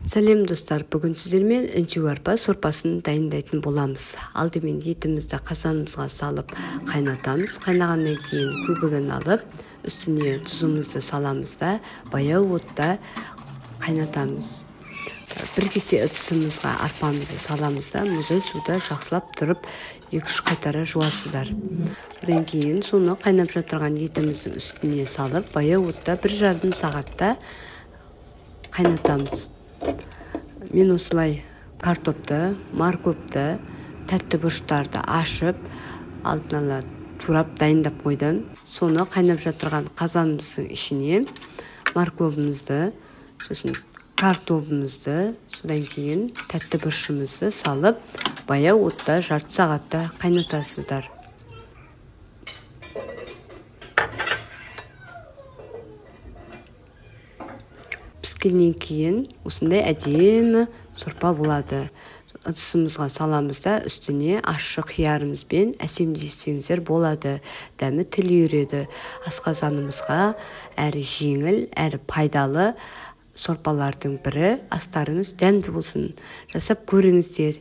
Сәлем достар, бүгін сіздермен інжу арпа сорпасын дайындайтын боламыз. Алдымен етімізді қазанымызға салып қайнатамыз. Қайнағаннан кейін көбігін алып, үстіне тұзымызды саламыз да, баяу отта қайнатамыз. Бір кесе ыдысымызға арпамызды саламыз да, мұздай суда жақсылап тұрып, 2-3 қайтара жуасыздар. Одан кейін соны қайнап жатырған етіміздің үстіне салып, баяу отта 1,5 сағатта қайнатамыз. Мен осылай картопты, морковты, тәтті бұрыштарды ашып, алдын ала турап дайындап қойдым. Соны қайнап жатырған қазанымыздың ішіне морковымызды, сосын картопымызды, содан кейін тәтті бұрышымызды салып, баяу отта 1,5 сағатта қайнатасыздар. Піскеннен кейін осындай әдемі сорпа болады. Ыдысымызға саламыз да, үстіне ащы қиярымызбен әсемдесеңіздер болады. Дәмі тіл үйреді. Асқазанымызға әрі жеңіл, әрі пайдалы сорпалардың бірі. Астарыңыз дәмді болсын. Жасап көріңіздер.